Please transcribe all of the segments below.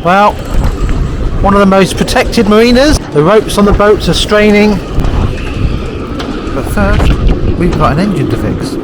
Well, one of the most protected marinas. The ropes on the boats are straining. But first, we've got an engine to fix.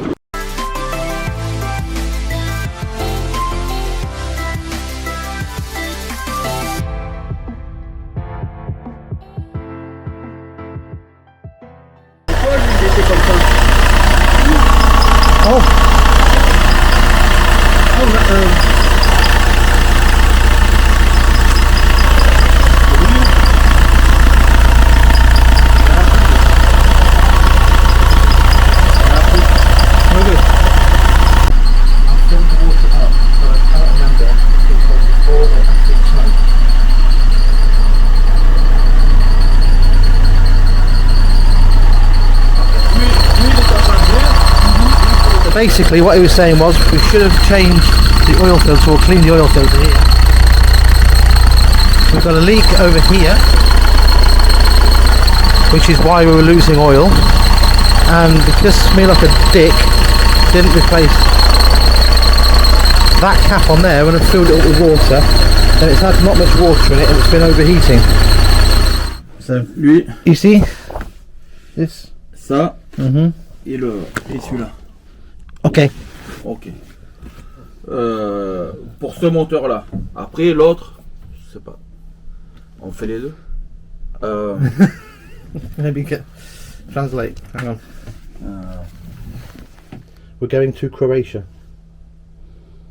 Basically what he was saying was we should have changed the oil filter or cleaned the oil filter here. We've got a leak over here, which is why we were losing oil, and because me like a dick didn't replace that cap on there when I filled it up with water, and it's had not much water in it and it's been overheating. So you see this? Ça et celui-là. Ok. Ok. Pour ce moteur là. Après l'autre, je sais pas. On fait les deux. Maybe get translate. Hang on. We're going to Croatia.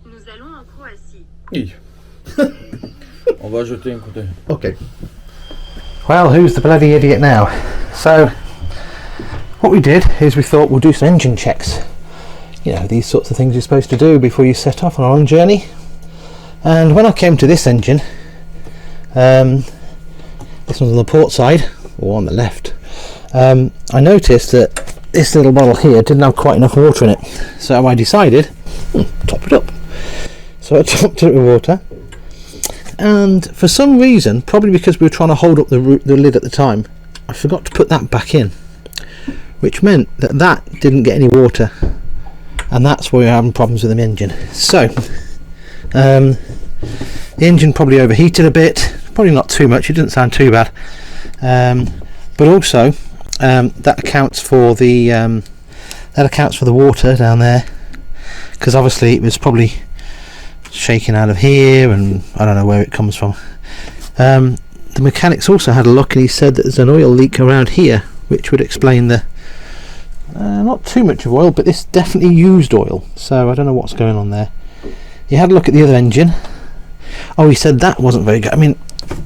Nous allons en Croatie. On va jeter un coup d'œil. Okay. Well, who's the bloody idiot now? So, what we did is we thought we'll do some engine checks. You know, these sorts of things you're supposed to do before you set off on a long journey. And when I came to this engine, this one's on the port side, or on the left, I noticed that this little bottle here didn't have quite enough water in it. So I decided, top it up. So I topped it with water. And for some reason, probably because we were trying to hold up the lid at the time, I forgot to put that back in. Which meant that that didn't get any water. And that's where we're having problems with the engine. So the engine probably overheated a bit, probably not too much, it doesn't sound too bad, but also that accounts for the water down there, because obviously it was probably shaking out of here and I don't know where it comes from. The mechanics also had a look and he said that there's an oil leak around here, which would explain the not too much of oil, but this definitely used oil, so I don't know what's going on there. He had a look at the other engine. Oh, he said that wasn't very good. I mean,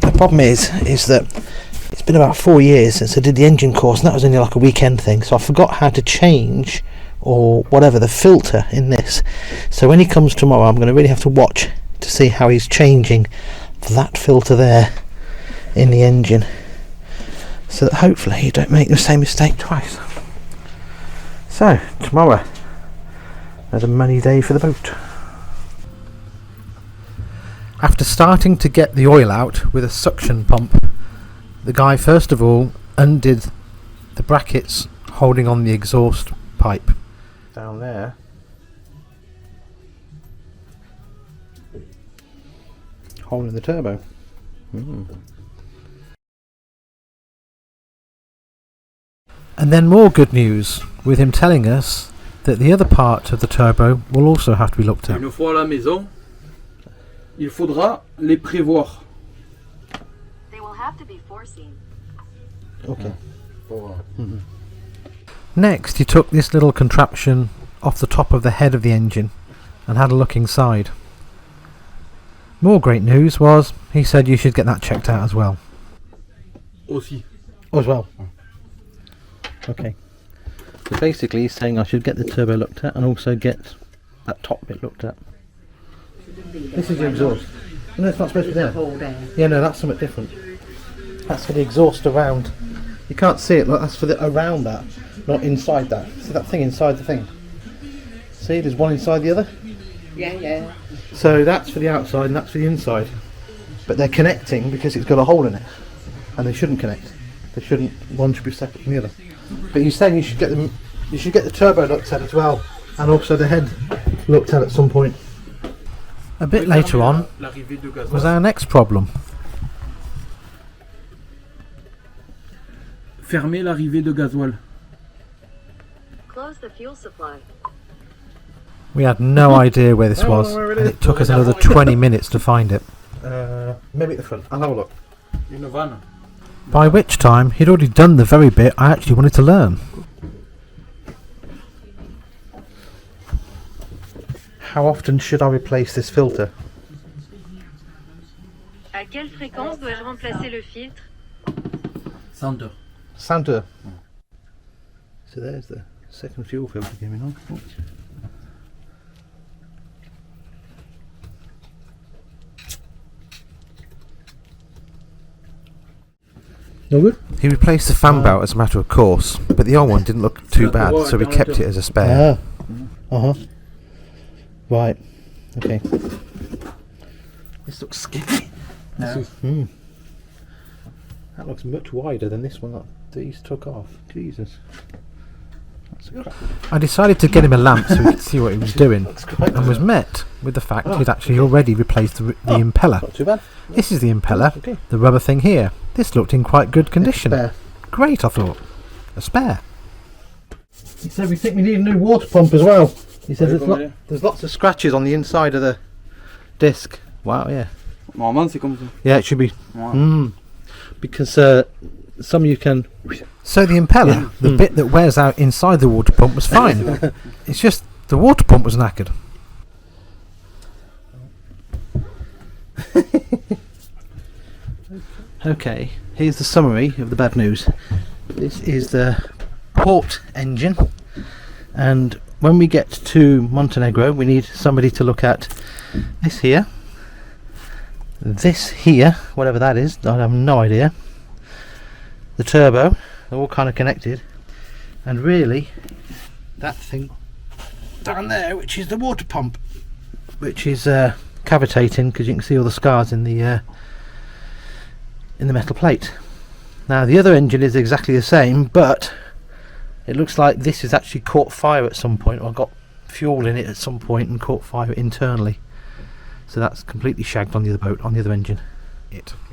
the problem is that it's been about 4 years since I did the engine course, and that was only like a weekend thing, so I forgot how to change or whatever the filter in this. So when he comes tomorrow, I'm going to really have to watch to see how he's changing that filter there in the engine, so that hopefully you don't make the same mistake twice. So, tomorrow, another money day for the boat. After starting to get the oil out with a suction pump, the guy first of all undid the brackets holding on the exhaust pipe. Down there. Holding the turbo. And then more good news, with him telling us that the other part of the turbo will also have to be looked at. Une fois à la maison, il faudra les prévoir. They will have to be foreseen. Okay. Next, he took this little contraption off the top of the head of the engine and had a look inside. More great news was he said you should get that checked out as well. Aussi. Oh, as well. Okay. So basically he's saying I should get the turbo looked at and also get that top bit looked at. This is the exhaust. No, it's not supposed to be there. Yeah, no, that's something different. That's for the exhaust around. You can't see it, look, that's for the around that, not inside that. See that thing inside the thing? See, there's one inside the other? Yeah. So that's for the outside and that's for the inside. But they're connecting because it's got a hole in it. And they shouldn't connect. They shouldn't, one should be separate from the other. But he's saying you should get the turbo looked at as well, and also the head looked at some point. A bit later on was our next problem. Fermer l'arrivée de gasoil. Close the fuel supply. We had no idea where this was, and it took us another 20 minutes to find it. Maybe at the front. I'll have a look. Une vanne. By which time, he'd already done the very bit I actually wanted to learn. How often should I replace this filter? À quelle fréquence dois-je remplacer le filtre? 102. Santa. So there's the second fuel filter going on. No good? He replaced the fan belt as a matter of course, but the old one didn't look too bad, so we kept it as a spare. Right. Okay. This looks skinny. No. That looks much wider than this one that these took off. Jesus. That's a crap. I decided to get him a lamp so we could see what he was doing, and was met with the fact he'd actually already replaced the impeller. Not too bad. This is the impeller, the rubber thing here. This looked in quite good condition. Great, I thought. A spare. He said we think we need a new water pump as well. He said there's lots of scratches on the inside of the disc. Wow, yeah. Normalement c'est comme ça. Yeah, it should be. Because some you can. So the impeller, the bit that wears out inside the water pump was fine. It's just the water pump was knackered. Okay, here's the summary of the bad news. This is the port engine, and when we get to Montenegro we need somebody to look at this here, whatever that is, I have no idea, the turbo, they're all kind of connected, and really that thing down there which is the water pump, which is cavitating because you can see all the scars in the metal plate. Now the other engine is exactly the same, but it looks like this has actually caught fire at some point, or got fuel in it at some point and caught fire internally. So that's completely shagged on the other boat, on the other engine.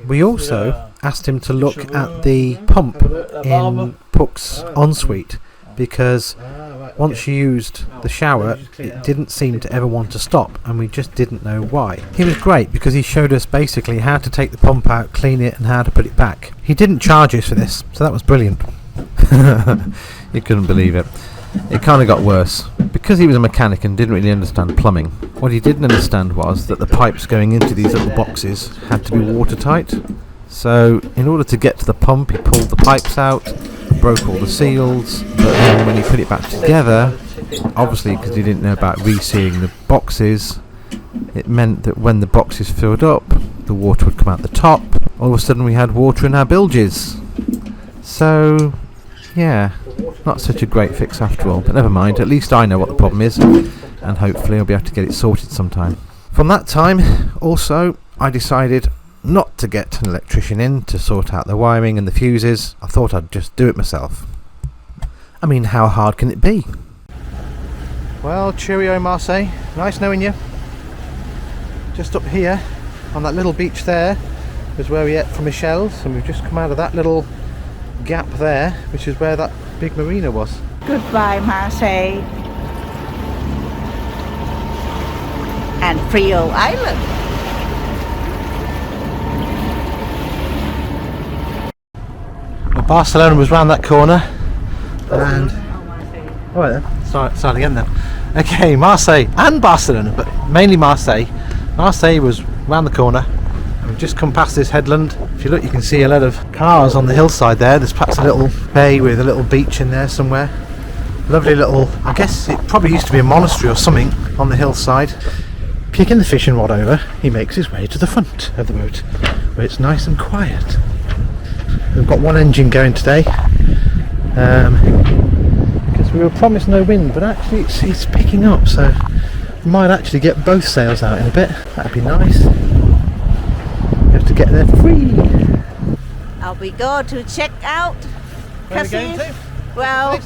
We also asked him to look at the pump in Pook's ensuite, because once you used the shower it didn't seem to ever want to stop, and we just didn't know why. He was great because he showed us basically how to take the pump out, clean it, and how to put it back. He didn't charge us for this, so that was brilliant. You couldn't believe it. It kind of got worse. Because he was a mechanic and didn't really understand plumbing, what he didn't understand was that the pipes going into these little boxes had to be watertight. So in order to get to the pump he pulled the pipes out, broke all the seals, but then when he put it back together, obviously because he didn't know about resealing the boxes, it meant that when the boxes filled up the water would come out the top. All of a sudden we had water in our bilges. So yeah, not such a great fix after all, but never mind, at least I know what the problem is, and hopefully I'll be able to get it sorted sometime. From that time also I decided not to get an electrician in to sort out the wiring and the fuses. I thought I'd just do it myself. I mean, how hard can it be? Well, cheerio Marseille, nice knowing you. Just up here on that little beach there is where we ate from Michelle's, and we've just come out of that little gap there, which is where that big marina was. Goodbye Marseille and Frio Island. Well, Barcelona was round that corner, and alright then, start again then. Okay, Marseille and Barcelona, but mainly Marseille. Marseille was round the corner, and we've just come past this headland. If you look, you can see a lot of cars on the hillside there. There's perhaps a little bay with a little beach in there somewhere. Lovely little, I guess it probably used to be a monastery or something on the hillside. Kicking the fishing rod over, he makes his way to the front of the boat, where it's nice and quiet. We've got one engine going today, because we were promised no wind, but actually it's picking up, so we might actually get both sails out in a bit. That'd be nice. We have to get there free. We go to check out Cassis. Well,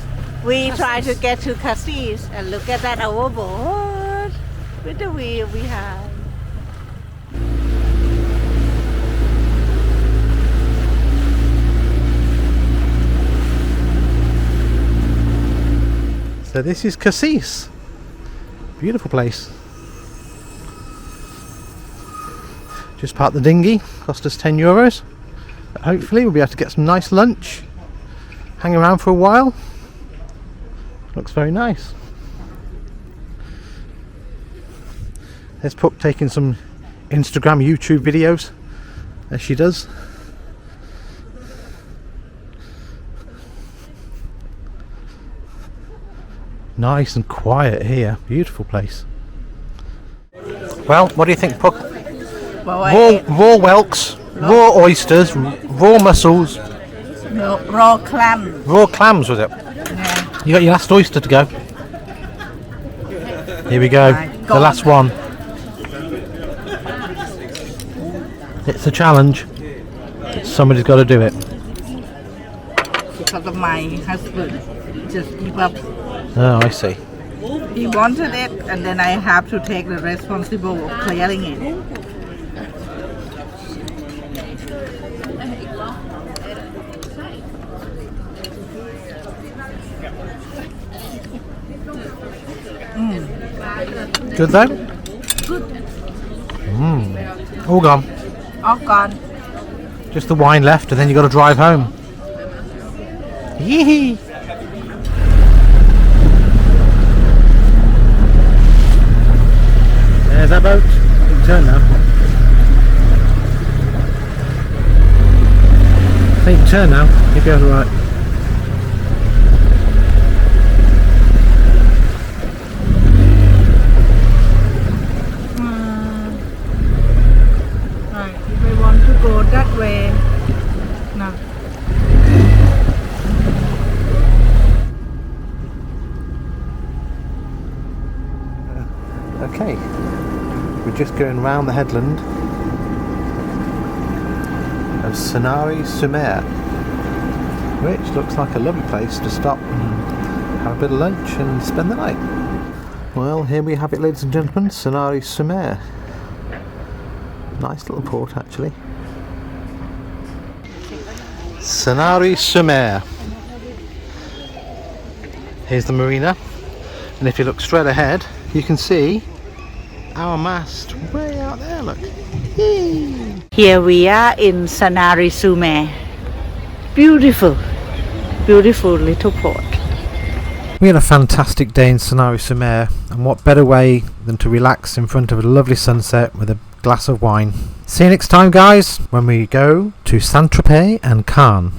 we try to get to Cassis and look at that overboard with the wheel behind. So this is Cassis. Beautiful place. Just parked the dinghy, cost us €10. But hopefully we'll be able to get some nice lunch, hang around for a while. Looks very nice. There's Pookie taking some Instagram, YouTube videos, as she does. Nice and quiet here. Beautiful place. Well, what do you think, Pookie? Well, Raw whelks, raw oysters, raw mussels. raw clam. Raw clams, was it? Yeah. You got your last oyster to go. Here we go. The last one. It's a challenge. Somebody's got to do it. Because of my husband, just give up. Oh, I see. He wanted it, and then I have to take the responsibility of clearing it. Good though? Good. All gone. All gone. Just the wine left, and then you got to drive home. Yee. There's our boat. You can turn now. I think you can turn now. You'll be all right. Right. If I want to go that way, no. Okay, we're just going round the headland of Sanary Sur Mer, which looks like a lovely place to stop and have a bit of lunch and spend the night. Well, here we have it, ladies and gentlemen, Sanary Sur Mer. Nice little port, actually. Sanary Sur Mer. Here's the marina, and if you look straight ahead, you can see our mast way out there, look. Yay. Here we are in Sanary Sur Mer. Beautiful, beautiful little port. We had a fantastic day in Sanary Sur Mer, and what better way than to relax in front of a lovely sunset with a glass of wine. See you next time, guys, when we go to Saint-Tropez and Cannes.